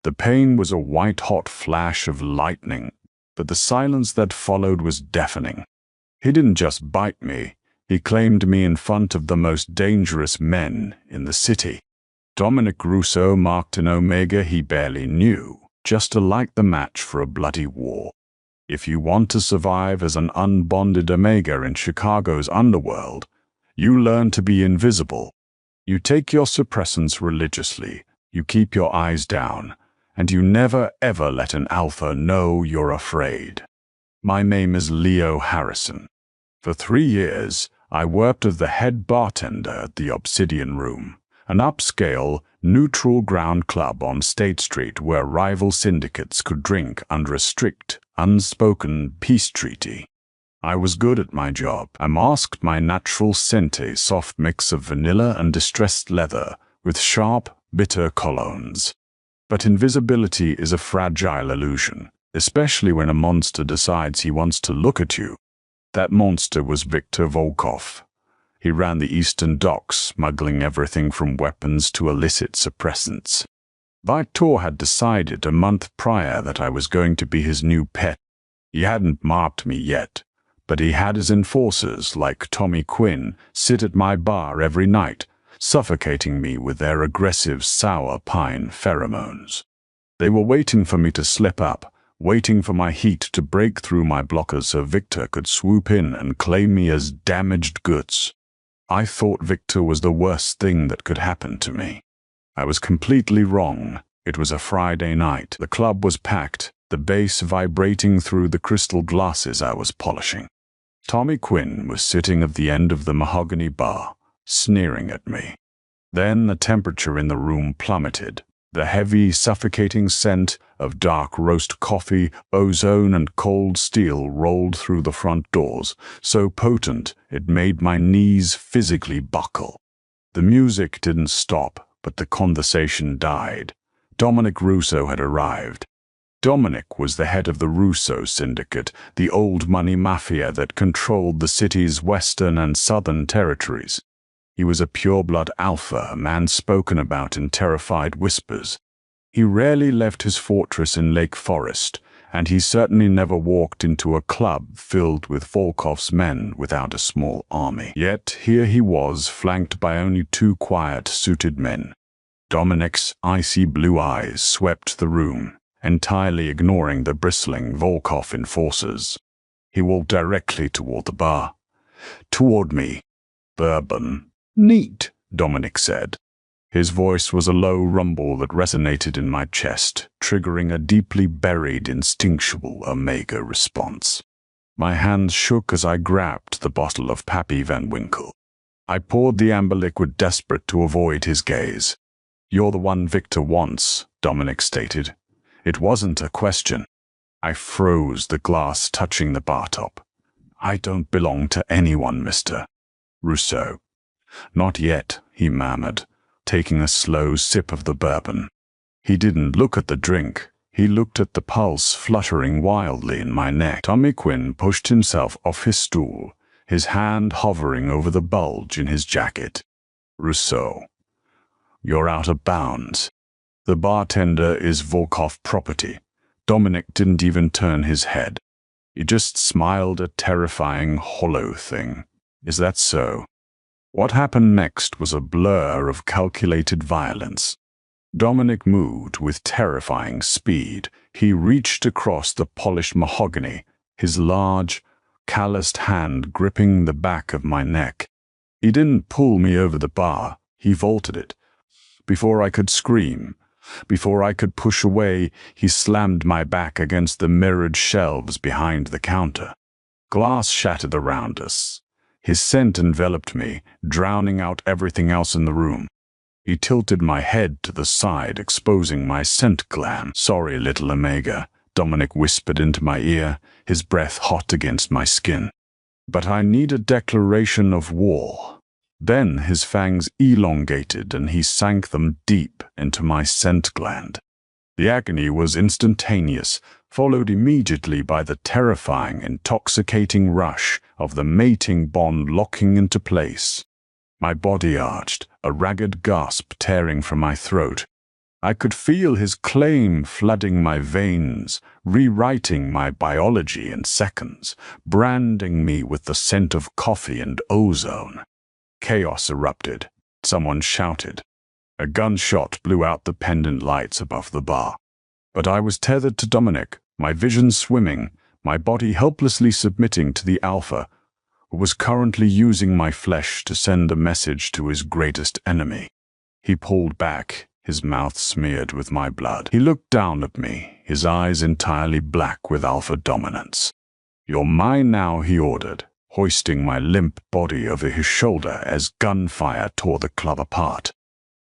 The pain was a white-hot flash of lightning, but the silence that followed was deafening. He didn't just bite me, he claimed me in front of the most dangerous men in the city. Dominic Russo marked an Omega he barely knew, just to light the match for a bloody war. If you want to survive as an unbonded Omega in Chicago's underworld, you learn to be invisible. You take your suppressants religiously, you keep your eyes down, and you never ever let an alpha know you're afraid. My name is Leo Harrison. For 3 years, I worked as the head bartender at the Obsidian Room, an upscale, neutral ground club on State Street where rival syndicates could drink under a strict, unspoken peace treaty. I was good at my job. I masked my natural scent, a soft mix of vanilla and distressed leather, with sharp, bitter colognes. But invisibility is a fragile illusion, especially when a monster decides he wants to look at you. That monster was Victor Volkov. He ran the Eastern Docks, smuggling everything from weapons to illicit suppressants. Victor had decided a month prior that I was going to be his new pet. He hadn't marked me yet, but he had his enforcers, like Tommy Quinn, sit at my bar every night, suffocating me with their aggressive sour pine pheromones. They were waiting for me to slip up, waiting for my heat to break through my blockers so Victor could swoop in and claim me as damaged goods. I thought Victor was the worst thing that could happen to me. I was completely wrong. It was a Friday night. The club was packed, the bass vibrating through the crystal glasses I was polishing. Tommy Quinn was sitting at the end of the mahogany bar, sneering at me. Then the temperature in the room plummeted. The heavy, suffocating scent of dark roast coffee, ozone, and cold steel rolled through the front doors, so potent it made my knees physically buckle. The music didn't stop, but the conversation died. Dominic Russo had arrived. Dominic was the head of the Russo Syndicate, the old money mafia that controlled the city's western and southern territories. He was a pure-blood alpha, a man spoken about in terrified whispers. He rarely left his fortress in Lake Forest, and he certainly never walked into a club filled with Volkov's men without a small army. Yet here he was, flanked by only 2 quiet, suited men. Dominic's icy blue eyes swept the room, entirely ignoring the bristling Volkov enforcers. He walked directly toward the bar. Toward me. "Bourbon. Neat," Dominic said. His voice was a low rumble that resonated in my chest, triggering a deeply buried instinctual Omega response. My hands shook as I grabbed the bottle of Pappy Van Winkle. I poured the amber liquid, desperate to avoid his gaze. "You're the one Victor wants," Dominic stated. It wasn't a question. I froze, the glass touching the bar top. "I don't belong to anyone, Mr. Russo." "Not yet," he murmured, taking a slow sip of the bourbon. He didn't look at the drink. He looked at the pulse fluttering wildly in my neck. Tommy Quinn pushed himself off his stool, his hand hovering over the bulge in his jacket. "Russo, you're out of bounds. The bartender is Volkov property." Dominic didn't even turn his head. He just smiled, a terrifying, hollow thing. "Is that so?" What happened next was a blur of calculated violence. Dominic moved with terrifying speed. He reached across the polished mahogany, his large, calloused hand gripping the back of my neck. He didn't pull me over the bar, he vaulted it. Before I could scream, before I could push away, he slammed my back against the mirrored shelves behind the counter. Glass shattered around us. His scent enveloped me, drowning out everything else in the room. He tilted my head to the side, exposing my scent gland. "Sorry, little Omega," Dominic whispered into my ear, his breath hot against my skin. "But I need a declaration of war." Then his fangs elongated and he sank them deep into my scent gland. The agony was instantaneous, followed immediately by the terrifying, intoxicating rush of the mating bond locking into place. My body arched, a ragged gasp tearing from my throat. I could feel his claim flooding my veins, rewriting my biology in seconds, branding me with the scent of coffee and ozone. Chaos erupted. Someone shouted. A gunshot blew out the pendant lights above the bar. But I was tethered to Dominic, my vision swimming, my body helplessly submitting to the Alpha, who was currently using my flesh to send a message to his greatest enemy. He pulled back, his mouth smeared with my blood. He looked down at me, his eyes entirely black with Alpha dominance. "You're mine now," he ordered, hoisting my limp body over his shoulder as gunfire tore the club apart.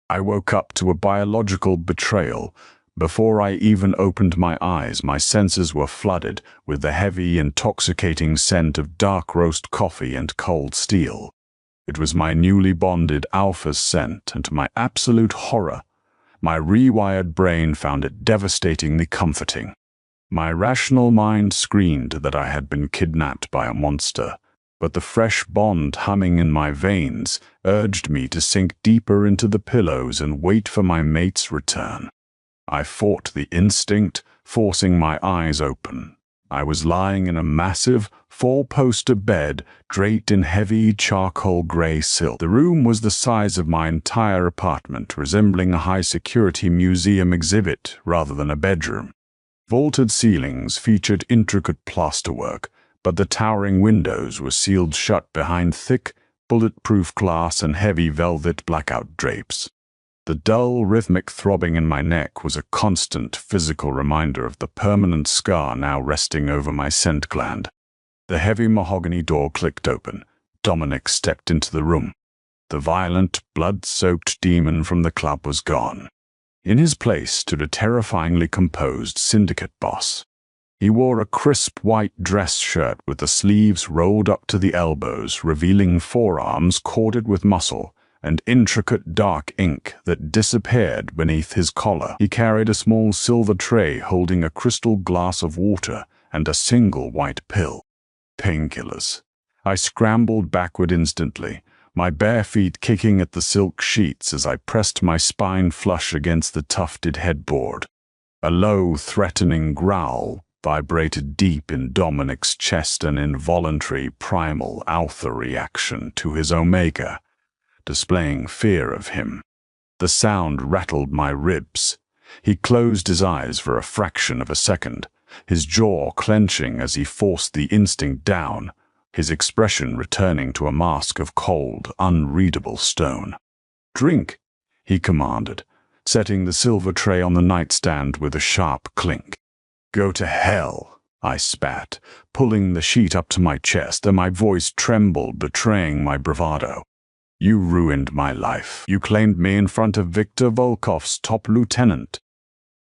I woke up to a biological betrayal. Before I even opened my eyes, my senses were flooded with the heavy, intoxicating scent of dark roast coffee and cold steel. It was my newly bonded Alpha's scent, and to my absolute horror, my rewired brain found it devastatingly comforting. My rational mind screamed that I had been kidnapped by a monster, but the fresh bond humming in my veins urged me to sink deeper into the pillows and wait for my mate's return. I fought the instinct, forcing my eyes open. I was lying in a massive, four-poster bed draped in heavy charcoal gray silk. The room was the size of my entire apartment, resembling a high-security museum exhibit rather than a bedroom. Vaulted ceilings featured intricate plasterwork, but the towering windows were sealed shut behind thick, bulletproof glass and heavy velvet blackout drapes. The dull, rhythmic throbbing in my neck was a constant physical reminder of the permanent scar now resting over my scent gland. The heavy mahogany door clicked open. Dominic stepped into the room. The violent, blood-soaked demon from the club was gone. In his place stood a terrifyingly composed syndicate boss. He wore a crisp white dress shirt with the sleeves rolled up to the elbows, revealing forearms corded with muscle and intricate dark ink that disappeared beneath his collar. He carried a small silver tray holding a crystal glass of water and a single white pill. Painkillers. I scrambled backward instantly, my bare feet kicking at the silk sheets as I pressed my spine flush against the tufted headboard. A low, threatening growl vibrated deep in Dominic's chest, an involuntary primal alpha reaction to his Omega, displaying fear of him. The sound rattled my ribs. He closed his eyes for a fraction of a second, his jaw clenching as he forced the instinct down, his expression returning to a mask of cold, unreadable stone. "Drink," he commanded, setting the silver tray on the nightstand with a sharp clink. "Go to hell," I spat, pulling the sheet up to my chest, and my voice trembled, betraying my bravado. "You ruined my life. You claimed me in front of Victor Volkov's top lieutenant.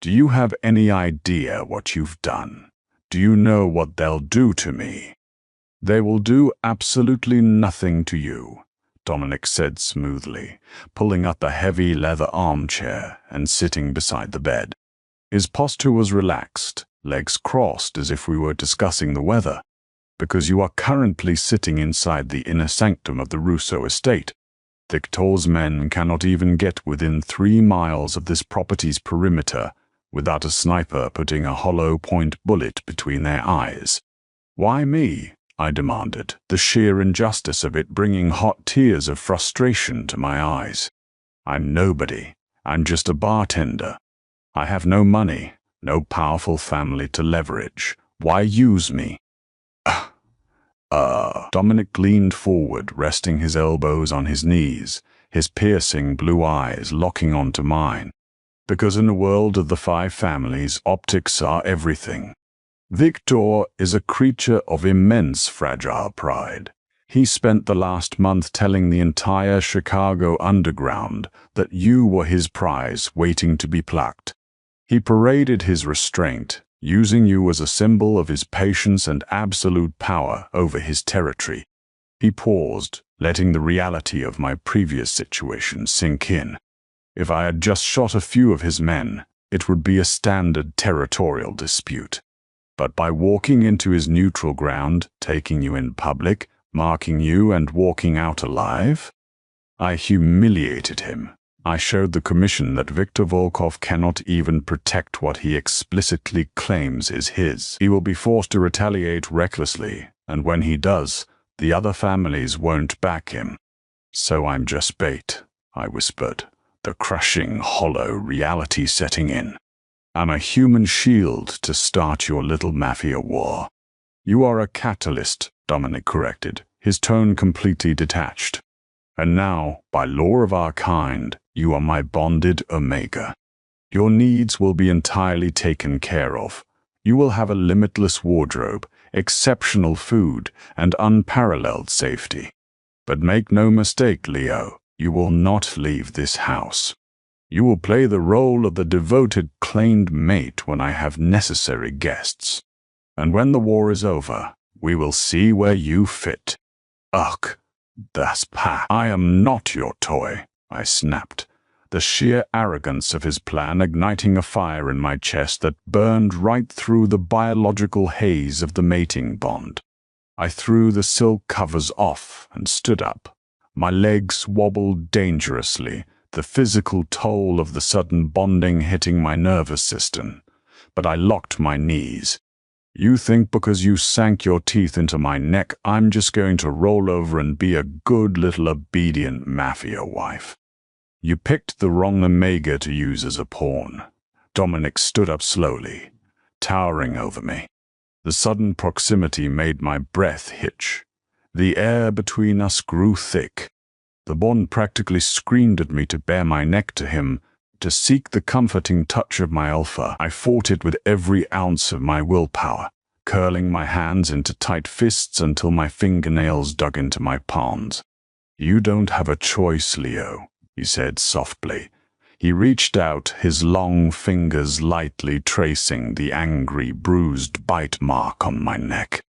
Do you have any idea what you've done? Do you know what they'll do to me?" "They will do absolutely nothing to you," Dominic said smoothly, pulling up a heavy leather armchair and sitting beside the bed. His posture was relaxed, legs crossed as if we were discussing the weather. "Because you are currently sitting inside the inner sanctum of the Russo estate. Victor's men cannot even get within 3 miles of this property's perimeter without a sniper putting a hollow-point bullet between their eyes." "Why me?" I demanded, the sheer injustice of it bringing hot tears of frustration to my eyes. "I'm nobody. I'm just a bartender. I have no money, no powerful family to leverage. Why use me?" Dominic leaned forward, resting his elbows on his knees, his piercing blue eyes locking onto mine. "Because in the world of the 5 families, optics are everything. Victor is a creature of immense fragile pride. He spent the last month telling the entire Chicago underground that you were his prize waiting to be plucked. He paraded his restraint, using you as a symbol of his patience and absolute power over his territory." He paused, letting the reality of my previous situation sink in. If I had just shot a few of his men, it would be a standard territorial dispute. But by walking into his neutral ground, taking you in public, marking you and walking out alive, I humiliated him, I showed the commission that Viktor Volkov cannot even protect what he explicitly claims is his. He will be forced to retaliate recklessly, and when he does, the other families won't back him. So I'm just bait, I whispered, the crushing, hollow reality setting in. I'm a human shield to start your little mafia war. You are a catalyst, Dominic corrected, his tone completely detached. And now, by law of our kind, you are my bonded Omega. Your needs will be entirely taken care of. You will have a limitless wardrobe, exceptional food, and unparalleled safety. But make no mistake, Leo, you will not leave this house. You will play the role of the devoted, claimed mate when I have necessary guests. And when the war is over, we will see where you fit. Ugh, das pa. I am not your toy, I snapped, the sheer arrogance of his plan igniting a fire in my chest that burned right through the biological haze of the mating bond. I threw the silk covers off and stood up. My legs wobbled dangerously, the physical toll of the sudden bonding hitting my nervous system. But I locked my knees. You think because you sank your teeth into my neck, I'm just going to roll over and be a good little obedient mafia wife? You picked the wrong Omega to use as a pawn. Dominic stood up slowly, towering over me. The sudden proximity made my breath hitch. The air between us grew thick. The bond practically screamed at me to bare my neck to him, to seek the comforting touch of my alpha. I fought it with every ounce of my willpower, curling my hands into tight fists until my fingernails dug into my palms. You don't have a choice, Leo, he said softly. He reached out, his long fingers lightly tracing the angry, bruised bite mark on my neck.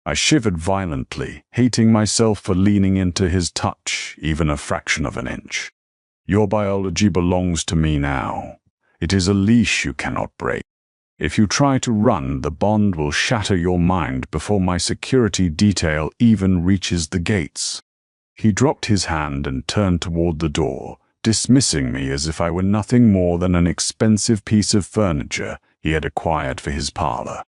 I shivered violently, hating myself for leaning into his touch, even a fraction of an inch. Your biology belongs to me now. It is a leash you cannot break. If you try to run, the bond will shatter your mind before my security detail even reaches the gates. He dropped his hand and turned toward the door, dismissing me as if I were nothing more than an expensive piece of furniture he had acquired for his parlor.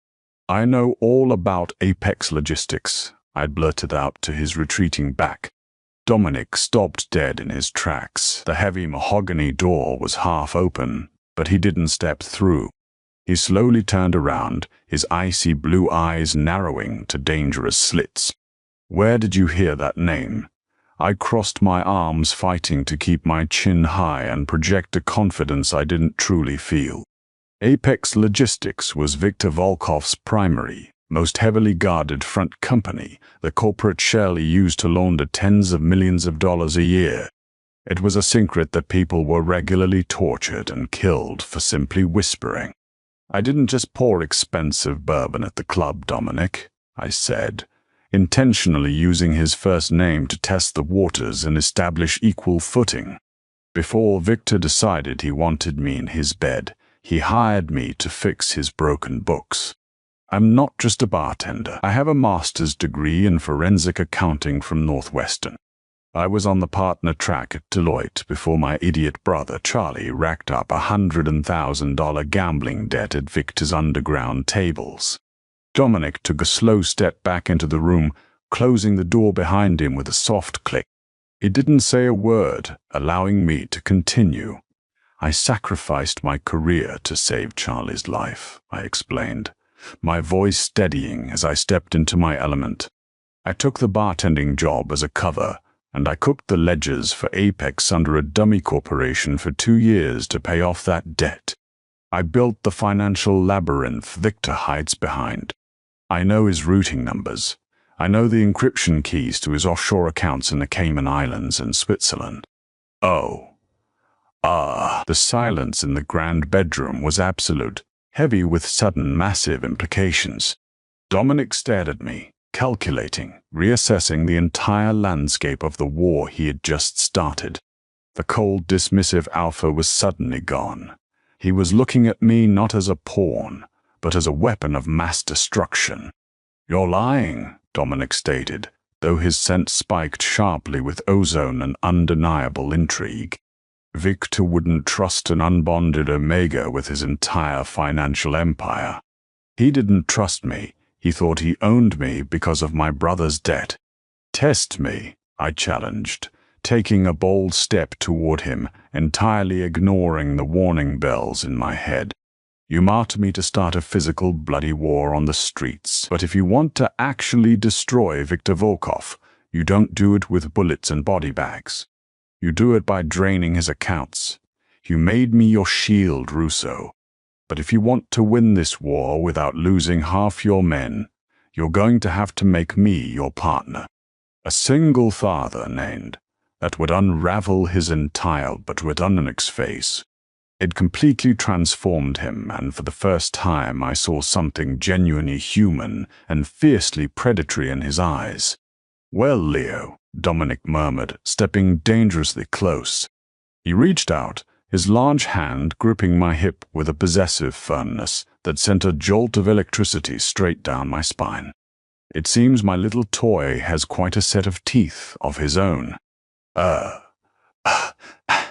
I know all about Apex Logistics, I blurted out to his retreating back. Dominic stopped dead in his tracks. The heavy mahogany door was half open, but he didn't step through. He slowly turned around, his icy blue eyes narrowing to dangerous slits. Where did you hear that name? I crossed my arms, fighting to keep my chin high and project a confidence I didn't truly feel. Apex Logistics was Viktor Volkov's primary, most heavily guarded front company, the corporate shell he used to launder tens of millions of dollars a year. It was a secret that people were regularly tortured and killed for simply whispering. I didn't just pour expensive bourbon at the club, Dominic, I said, intentionally using his first name to test the waters and establish equal footing. Before Viktor decided he wanted me in his bed, he hired me to fix his broken books. I'm not just a bartender. I have a master's degree in forensic accounting from Northwestern. I was on the partner track at Deloitte before my idiot brother Charlie racked up $100,000 gambling debt at Victor's underground tables. Dominic took a slow step back into the room, closing the door behind him with a soft click. He didn't say a word, allowing me to continue. I sacrificed my career to save Charlie's life, I explained, my voice steadying as I stepped into my element. I took the bartending job as a cover, and I cooked the ledgers for Apex under a dummy corporation for 2 years to pay off that debt. I built the financial labyrinth Viktor hides behind. I know his routing numbers. I know the encryption keys to his offshore accounts in the Cayman Islands and Switzerland. The silence in the grand bedroom was absolute, heavy with sudden, massive implications. Dominic stared at me, calculating, reassessing the entire landscape of the war he had just started. The cold, dismissive alpha was suddenly gone. He was looking at me not as a pawn, but as a weapon of mass destruction. You're lying, Dominic stated, though his scent spiked sharply with ozone and undeniable intrigue. Victor wouldn't trust an unbonded Omega with his entire financial empire. He didn't trust me. He thought he owned me because of my brother's debt. Test me, I challenged, taking a bold step toward him, entirely ignoring the warning bells in my head. You marked me to start a physical bloody war on the streets, but if you want to actually destroy Victor Volkov, you don't do it with bullets and body bags. You do it by draining his accounts. You made me your shield, Russo. But if you want to win this war without losing half your men, you're going to have to make me your partner. A single father named that would unravel his entire but redundant face. It completely transformed him, and for the first time I saw something genuinely human and fiercely predatory in his eyes. Well, Leo, Dominic murmured, stepping dangerously close. He reached out, his large hand gripping my hip with a possessive firmness that sent a jolt of electricity straight down my spine. It seems my little toy has quite a set of teeth of his own.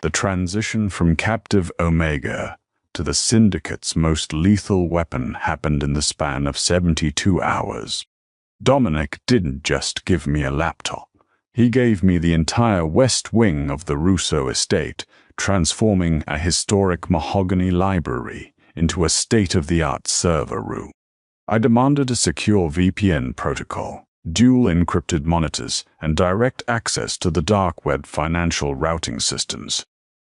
The transition from captive Omega to the Syndicate's most lethal weapon happened in the span of 72 hours. Dominic didn't just give me a laptop. He gave me the entire west wing of the Russo estate, transforming a historic mahogany library into a state-of-the-art server room. I demanded a secure VPN protocol, dual encrypted monitors, and direct access to the dark web financial routing systems.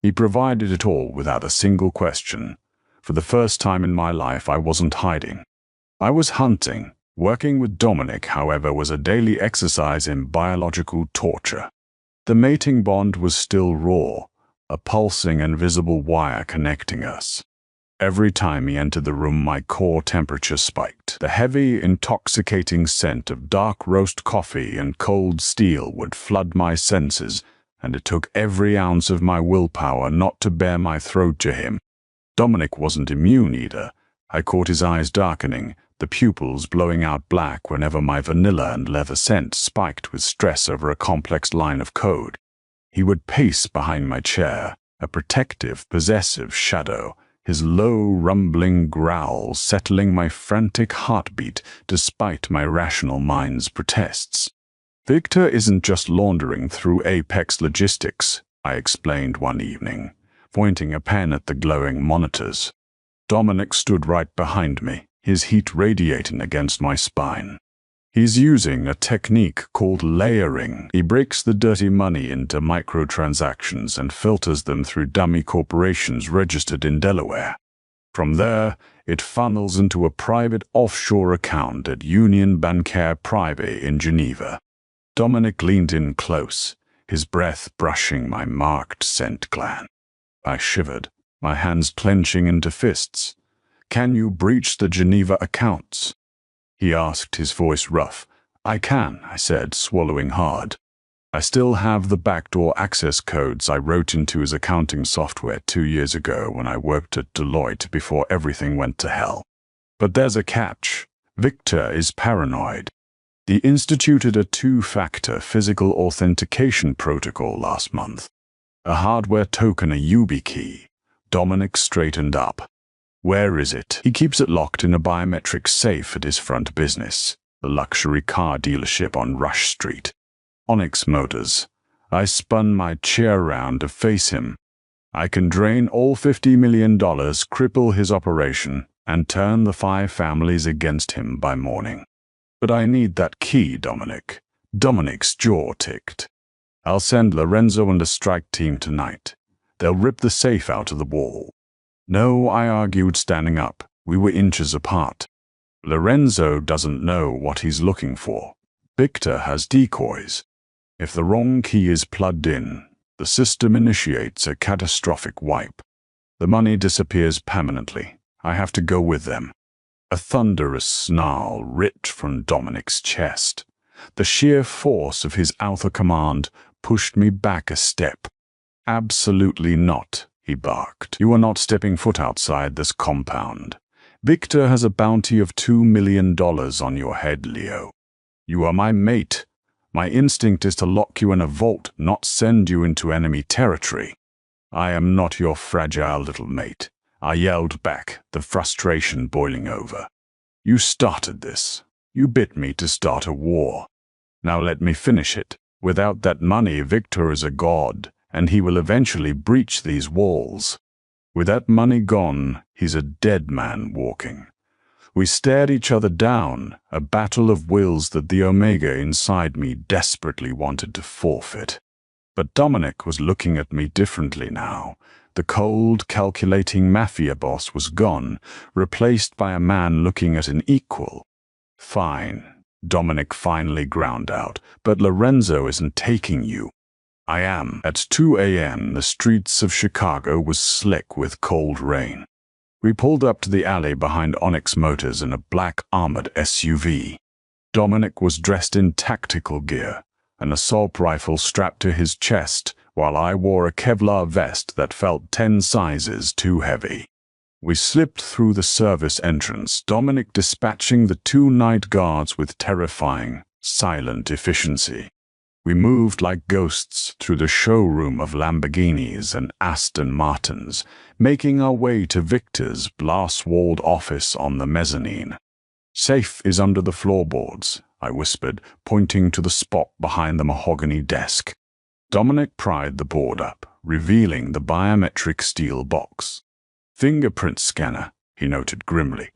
He provided it all without a single question. For the first time in my life, I wasn't hiding. I was hunting. Working with Dominic, however, was a daily exercise in biological torture. The mating bond was still raw, a pulsing invisible wire connecting us. Every time he entered the room, my core temperature spiked. The heavy, intoxicating scent of dark roast coffee and cold steel would flood my senses, and it took every ounce of my willpower not to bare my throat to him. Dominic wasn't immune either. I caught his eyes darkening, the pupils blowing out black whenever my vanilla and leather scent spiked with stress over a complex line of code. He would pace behind my chair, a protective, possessive shadow, his low, rumbling growl settling my frantic heartbeat despite my rational mind's protests. Victor isn't just laundering through Apex Logistics, I explained one evening, pointing a pen at the glowing monitors. Dominic stood right behind me, his heat radiating against my spine. He's using a technique called layering. He breaks the dirty money into microtransactions and filters them through dummy corporations registered in Delaware. From there, it funnels into a private offshore account at Union Bancaire Privée in Geneva. Dominic leaned in close, his breath brushing my marked scent gland. I shivered, my hands clenching into fists. "Can you breach the Geneva accounts?" he asked, his voice rough. "I can," I said, swallowing hard. I still have the backdoor access codes I wrote into his accounting software 2 years ago when I worked at Deloitte before everything went to hell. But there's a catch. Victor is paranoid. He instituted a 2-factor physical authentication protocol last month. A hardware token, a YubiKey. Dominic straightened up. "Where is it?" "He keeps it locked in a biometric safe at his front business, the luxury car dealership on Rush Street. Onyx Motors." I spun my chair round to face him. "I can drain all $50 million, cripple his operation, and turn the 5 families against him by morning. But I need that key, Dominic." Dominic's jaw ticked. "I'll send Lorenzo and a strike team tonight. They'll rip the safe out of the wall." "No," I argued, standing up. We were inches apart. "Lorenzo doesn't know what he's looking for. Victor has decoys. If the wrong key is plugged in, the system initiates a catastrophic wipe. The money disappears permanently. I have to go with them." A thunderous snarl ripped from Dominic's chest. The sheer force of his alpha command pushed me back a step. "Absolutely not," he barked. "You are not stepping foot outside this compound. Victor has a bounty of $2 million on your head, Leo. You are my mate. My instinct is to lock you in a vault, not send you into enemy territory." I am not your fragile little mate, I yelled back, the frustration boiling over. You started this. You bid me to start a war. Now let me finish it. Without that money, Victor is a god, and he will eventually breach these walls. With that money gone, he's a dead man walking. We stared each other down, a battle of wills that the Omega inside me desperately wanted to forfeit. But Dominic was looking at me differently now. The cold, calculating Mafia boss was gone, replaced by a man looking at an equal. Fine, Dominic finally ground out, but Lorenzo isn't taking you. I am. At 2 a.m., the streets of Chicago was slick with cold rain. We pulled up to the alley behind Onyx Motors in a black armored SUV. Dominic was dressed in tactical gear, an assault rifle strapped to his chest, while I wore a Kevlar vest that felt 10 sizes too heavy. We slipped through the service entrance, Dominic dispatching the 2 night guards with terrifying, silent efficiency. We moved like ghosts through the showroom of Lamborghinis and Aston Martins, making our way to Victor's glass-walled office on the mezzanine. Safe is under the floorboards, I whispered, pointing to the spot behind the mahogany desk. Dominic pried the board up, revealing the biometric steel box. Fingerprint scanner, he noted grimly.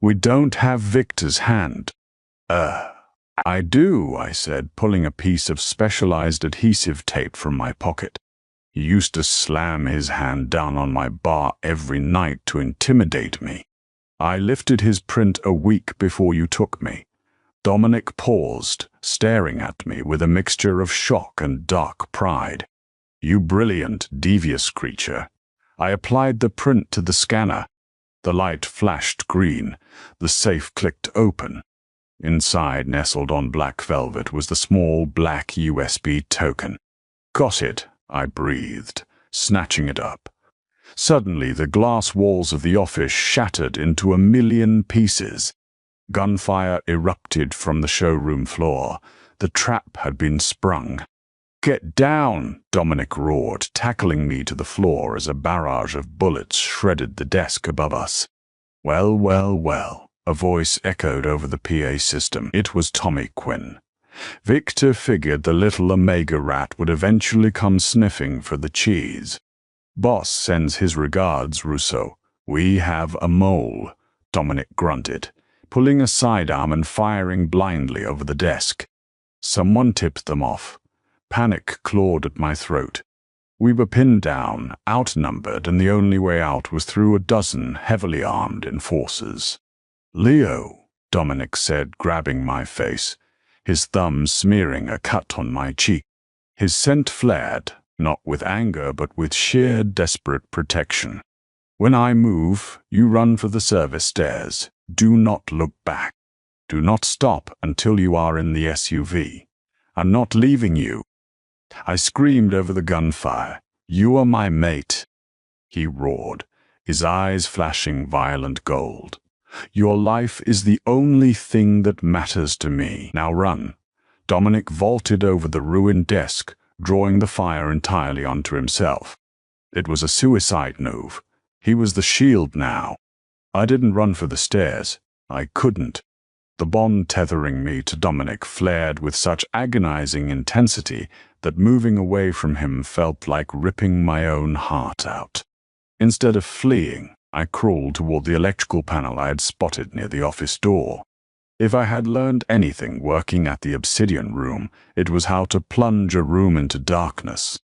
We don't have Victor's hand. I do, I said, pulling a piece of specialized adhesive tape from my pocket. He used to slam his hand down on my bar every night to intimidate me. I lifted his print a week before you took me. Dominic paused, staring at me with a mixture of shock and dark pride. You brilliant, devious creature. I applied the print to the scanner. The light flashed green. The safe clicked open. Inside, nestled on black velvet, was the small black USB token. Got it, I breathed, snatching it up. Suddenly, the glass walls of the office shattered into a million pieces. Gunfire erupted from the showroom floor. The trap had been sprung. Get down, Dominic roared, tackling me to the floor as a barrage of bullets shredded the desk above us. Well, well, well. A voice echoed over the PA system. It was Tommy Quinn. Victor figured the little Omega rat would eventually come sniffing for the cheese. Boss sends his regards, Russo. We have a mole, Dominic grunted, pulling a sidearm and firing blindly over the desk. Someone tipped them off. Panic clawed at my throat. We were pinned down, outnumbered, and the only way out was through a dozen heavily armed enforcers. Leo, Dominic said, grabbing my face, his thumb smearing a cut on my cheek. His scent flared, not with anger but with sheer desperate protection. When I move, you run for the service stairs. Do not look back. Do not stop until you are in the SUV. I'm not leaving you. I screamed over the gunfire. You are my mate. He roared, his eyes flashing violent gold. Your life is the only thing that matters to me. Now run. Dominic vaulted over the ruined desk, drawing the fire entirely onto himself. It was a suicide move. He was the shield now. I didn't run for the stairs. I couldn't. The bond tethering me to Dominic flared with such agonizing intensity that moving away from him felt like ripping my own heart out. Instead of fleeing, I crawled toward the electrical panel I had spotted near the office door. If I had learned anything working at the Obsidian Room, it was how to plunge a room into darkness.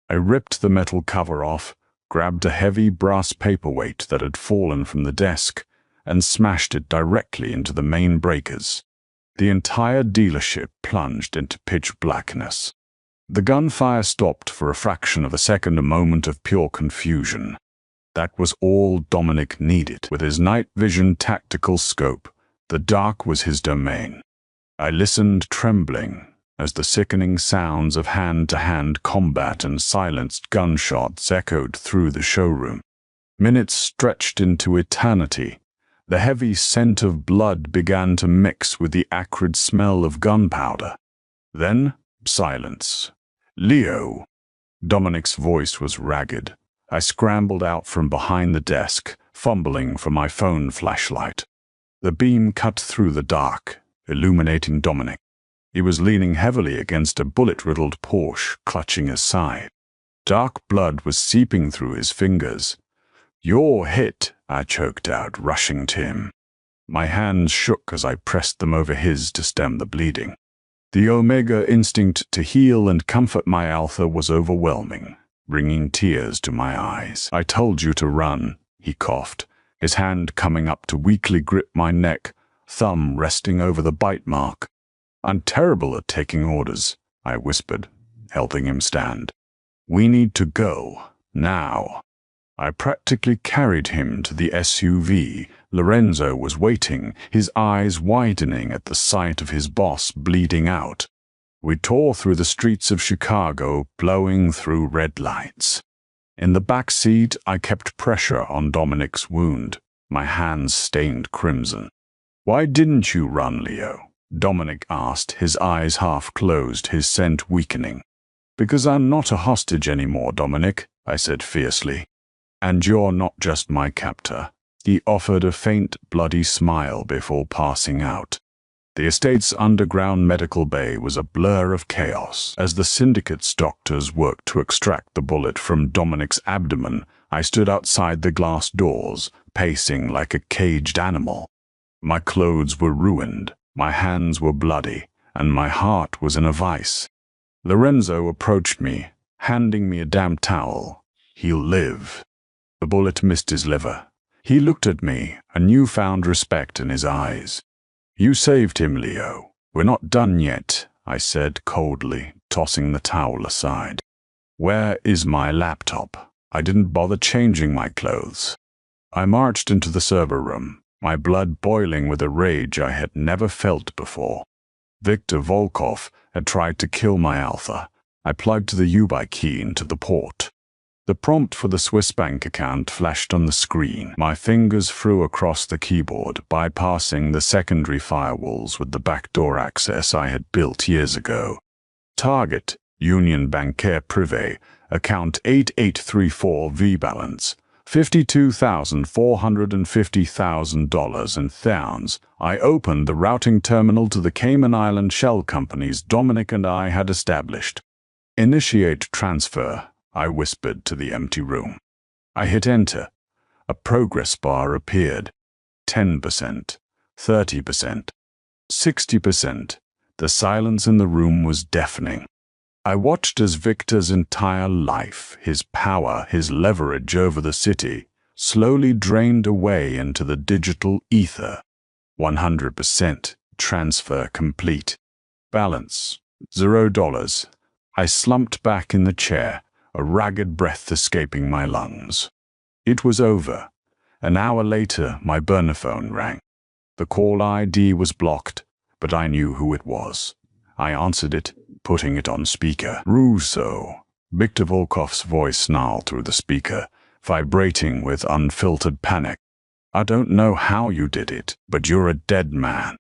I ripped the metal cover off, grabbed a heavy brass paperweight that had fallen from the desk, and smashed it directly into the main breakers. The entire dealership plunged into pitch blackness. The gunfire stopped for a fraction of a second, a moment of pure confusion. That was all Dominic needed. With his night vision tactical scope, the dark was his domain. I listened trembling as the sickening sounds of hand-to-hand combat and silenced gunshots echoed through the showroom. Minutes stretched into eternity. The heavy scent of blood began to mix with the acrid smell of gunpowder. Then, silence. Leo. Dominic's voice was ragged. I scrambled out from behind the desk, fumbling for my phone flashlight. The beam cut through the dark, illuminating Dominic. He was leaning heavily against a bullet-riddled Porsche, clutching his side. Dark blood was seeping through his fingers. "You're hit," I choked out, rushing to him. My hands shook as I pressed them over his to stem the bleeding. The Omega instinct to heal and comfort my Alpha was overwhelming, bringing tears to my eyes. "I told you to run," he coughed, his hand coming up to weakly grip my neck, thumb resting over the bite mark. "I'm terrible at taking orders," I whispered, helping him stand. "We need to go, now." I practically carried him to the SUV. Lorenzo was waiting, his eyes widening at the sight of his boss bleeding out. We tore through the streets of Chicago, blowing through red lights. In the back seat, I kept pressure on Dominic's wound, my hands stained crimson. "Why didn't you run, Leo?" Dominic asked, his eyes half closed, his scent weakening. "Because I'm not a hostage anymore, Dominic," I said fiercely. "And you're not just my captor." He offered a faint, bloody smile before passing out. The estate's underground medical bay was a blur of chaos. As the syndicate's doctors worked to extract the bullet from Dominic's abdomen, I stood outside the glass doors, pacing like a caged animal. My clothes were ruined, my hands were bloody, and my heart was in a vice. Lorenzo approached me, handing me a damp towel. "He'll live." The bullet missed his liver. He looked at me, a newfound respect in his eyes. "You saved him, Leo. We're not done yet," I said coldly, tossing the towel aside. "Where is my laptop?" I didn't bother changing my clothes. I marched into the server room, my blood boiling with a rage I had never felt before. Victor Volkov had tried to kill my Alpha. I plugged the U-by key into the port. The prompt for the Swiss bank account flashed on the screen. My fingers flew across the keyboard, bypassing the secondary firewalls with the backdoor access I had built years ago. Target, Union Bancaire Privé, account 8834V balance, $52,450,000 in £. I opened the routing terminal to the Cayman Island shell companies Dominic and I had established. "Initiate transfer," I whispered to the empty room. I hit enter. A progress bar appeared. 10%, 30%, 60%. The silence in the room was deafening. I watched as Victor's entire life, his power, his leverage over the city, slowly drained away into the digital ether. 100%. Transfer complete. Balance, $0. I slumped back in the chair, a ragged breath escaping my lungs. It was over. An hour later, my burner phone rang. The call ID was blocked, but I knew who it was. I answered it, putting it on speaker. "Russo." Victor Volkov's voice snarled through the speaker, vibrating with unfiltered panic. "I don't know how you did it, but you're a dead man.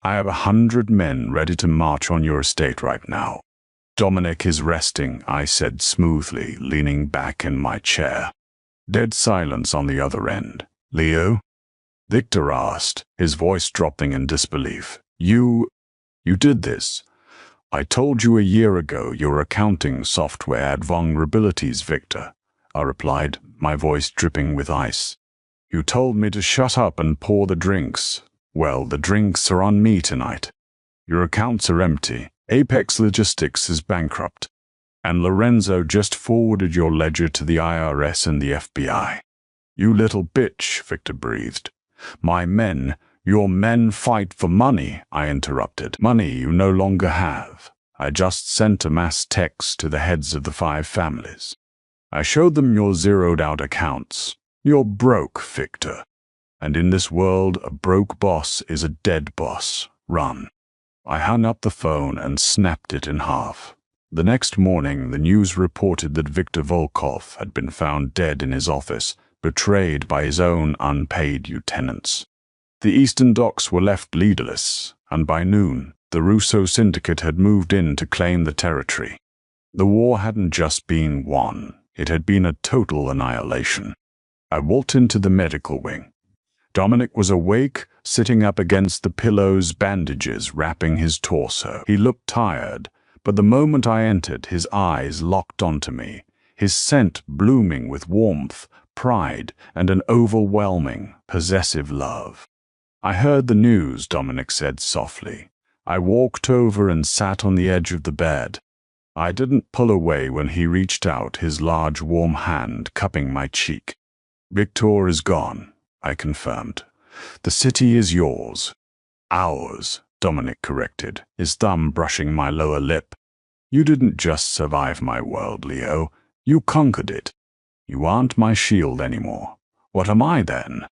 I have 100 men ready to march on your estate right now." "Dominic is resting," I said smoothly, leaning back in my chair. Dead silence on the other end. "Leo?" Victor asked, his voice dropping in disbelief. You did this. I told you a year ago your accounting software had vulnerabilities, Victor," I replied, my voice dripping with ice. "You told me to shut up and pour the drinks. Well, the drinks are on me tonight. Your accounts are empty. Apex Logistics is bankrupt. And Lorenzo just forwarded your ledger to the IRS and the FBI. "You little bitch," Victor breathed. Your men fight for money," I interrupted. "Money you no longer have." I just sent a mass text to the heads of the 5 families. I showed them your zeroed-out accounts. You're broke, Victor. And in this world, a broke boss is a dead boss. Run. I hung up the phone and snapped it in half. The next morning, the news reported that Victor Volkov had been found dead in his office, betrayed by his own unpaid lieutenants. The eastern docks were left leaderless, and by noon, the Russo syndicate had moved in to claim the territory. The war hadn't just been won, It had been a total annihilation. I walked into the medical wing. Dominic was awake, sitting up against the pillows, bandages wrapping his torso. He looked tired, but the moment I entered, his eyes locked onto me, his scent blooming with warmth, pride, and an overwhelming, possessive love. "I heard the news," Dominic said softly. I walked over and sat on the edge of the bed. I didn't pull away when he reached out, his large, warm hand cupping my cheek. "Victor is gone," I confirmed. "The city is yours." "Ours," Dominic corrected, his thumb brushing my lower lip. "You didn't just survive my world, Leo. You conquered it. You aren't my shield anymore. What am I then?"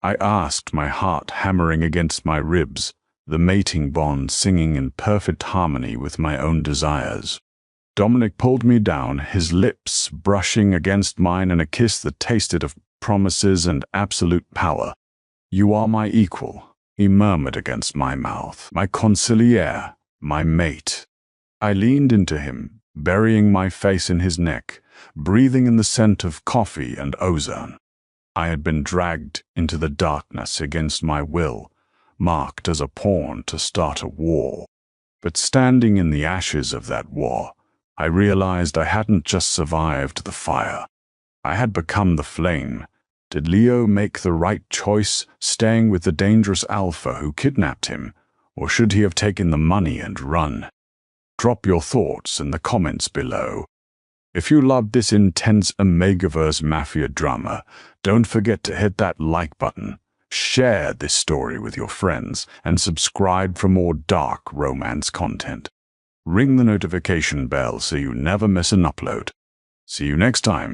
I asked, my heart hammering against my ribs, the mating bond singing in perfect harmony with my own desires. Dominic pulled me down, his lips brushing against mine in a kiss that tasted of promises and absolute power. "You are my equal," he murmured against my mouth, "my consigliere, my mate." I leaned into him, burying my face in his neck, breathing in the scent of coffee and ozone. I had been dragged into the darkness against my will, marked as a pawn to start a war. But standing in the ashes of that war, I realized I hadn't just survived the fire. I had become the flame. Did Leo make the right choice, staying with the dangerous alpha who kidnapped him, or should he have taken the money and run? Drop your thoughts in the comments below. If you loved this intense Omegaverse Mafia drama, don't forget to hit that like button, share this story with your friends, and subscribe for more dark romance content. Ring the notification bell so you never miss an upload. See you next time.